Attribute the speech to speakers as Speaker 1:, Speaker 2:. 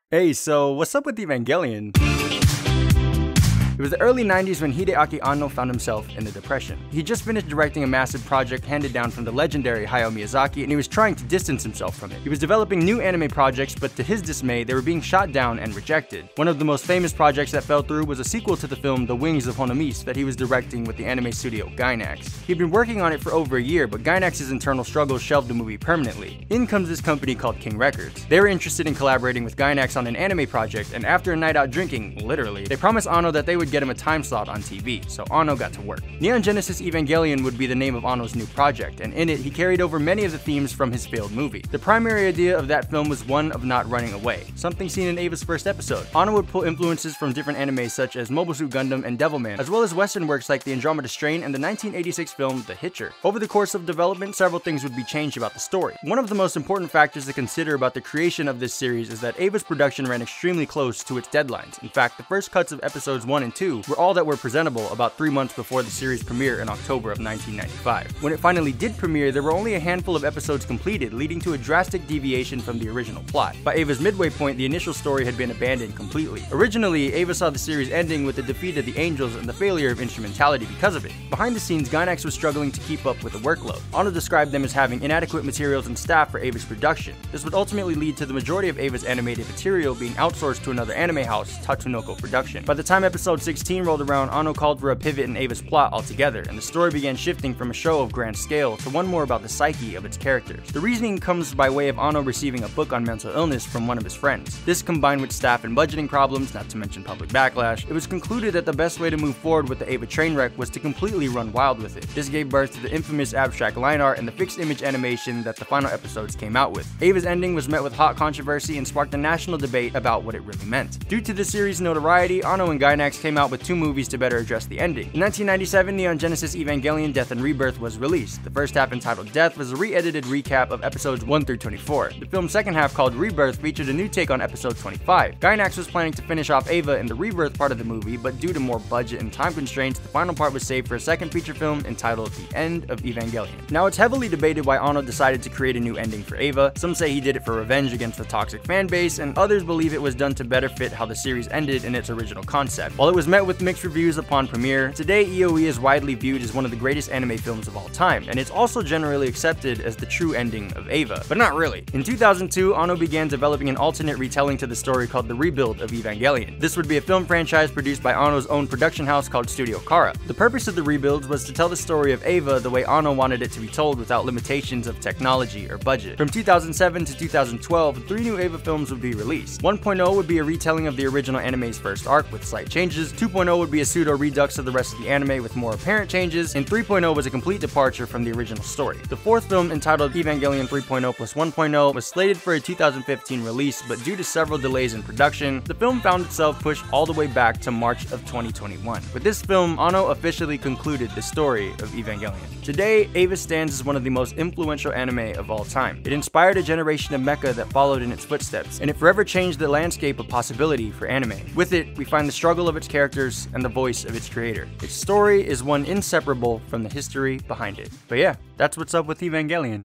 Speaker 1: Hey, so what's up with Evangelion? It was the early 90s when Hideaki Anno found himself in the Depression. He just finished directing a massive project handed down from the legendary Hayao Miyazaki, and he was trying to distance himself from it. He was developing new anime projects, but to his dismay, they were being shot down and rejected. One of the most famous projects that fell through was a sequel to the film The Wings of Honomis that he was directing with the anime studio Gainax. He'd been working on it for over a year, but Gainax's internal struggles shelved the movie permanently. In comes this company called King Records. They were interested in collaborating with Gainax on an anime project, and after a night out drinking, literally, they promised Anno that they would get him a time slot on TV, so Anno got to work. Neon Genesis Evangelion would be the name of Anno's new project, and in it he carried over many of the themes from his failed movie. The primary idea of that film was one of not running away, something seen in Ava's first episode. Anno would pull influences from different animes such as Mobile Suit Gundam and Devilman, as well as Western works like the Andromeda Strain and the 1986 film The Hitcher. Over the course of development, several things would be changed about the story. One of the most important factors to consider about the creation of this series is that Ava's production ran extremely close to its deadlines. In fact, the first cuts of episodes 1 and 2 were all that were presentable about 3 months before the series premiere in October of 1995. When it finally did premiere, there were only a handful of episodes completed, leading to a drastic deviation from the original plot. By Ava's midway point, the initial story had been abandoned completely. Originally, Ava saw the series ending with the defeat of the Angels and the failure of instrumentality because of it. Behind the scenes, Gainax was struggling to keep up with the workload. Anno described them as having inadequate materials and staff for Ava's production. This would ultimately lead to the majority of Ava's animated material being outsourced to another anime house, Tatsunoko Production. By the time episode 16 rolled around, Anno called for a pivot in Ava's plot altogether, and the story began shifting from a show of grand scale to one more about the psyche of its characters. The reasoning comes by way of Anno receiving a book on mental illness from one of his friends. This, combined with staff and budgeting problems, not to mention public backlash, it was concluded that the best way to move forward with the Ava train wreck was to completely run wild with it. This gave birth to the infamous abstract line art and the fixed image animation that the final episodes came out with. Ava's ending was met with hot controversy and sparked a national debate about what it really meant. Due to the series' notoriety, Anno and Gainax came out with 2 movies to better address the ending. In 1997, Neon Genesis Evangelion Death and Rebirth was released. The first half, entitled Death, was a re-edited recap of episodes 1 through 24. The film's second half, called Rebirth, featured a new take on episode 25. Gainax was planning to finish off Ava in the Rebirth part of the movie, but due to more budget and time constraints, the final part was saved for a second feature film entitled The End of Evangelion. Now, it's heavily debated why Anno decided to create a new ending for Ava. Some say he did it for revenge against the toxic fan base, and others believe it was done to better fit how the series ended in its original concept. While it was met with mixed reviews upon premiere, today EOE is widely viewed as one of the greatest anime films of all time, and it's also generally accepted as the true ending of Ava, but not really. In 2002, Anno began developing an alternate retelling to the story called The Rebuild of Evangelion. This would be a film franchise produced by Anno's own production house called Studio Kara. The purpose of the rebuilds was to tell the story of Ava the way Anno wanted it to be told without limitations of technology or budget. From 2007 to 2012, 3 new Ava films would be released. 1.0 would be a retelling of the original anime's first arc with slight changes, 2.0 would be a pseudo-redux of the rest of the anime with more apparent changes, and 3.0 was a complete departure from the original story. The 4th film, entitled Evangelion 3.0 plus 1.0, was slated for a 2015 release, but due to several delays in production, the film found itself pushed all the way back to March of 2021. With this film, Anno officially concluded the story of Evangelion. Today, Ava stands as one of the most influential anime of all time. It inspired a generation of mecha that followed in its footsteps, and it forever changed the landscape of possibility for anime. With it, we find the struggle of its characters and the voice of its creator. Its story is one inseparable from the history behind it. But yeah, that's what's up with Evangelion.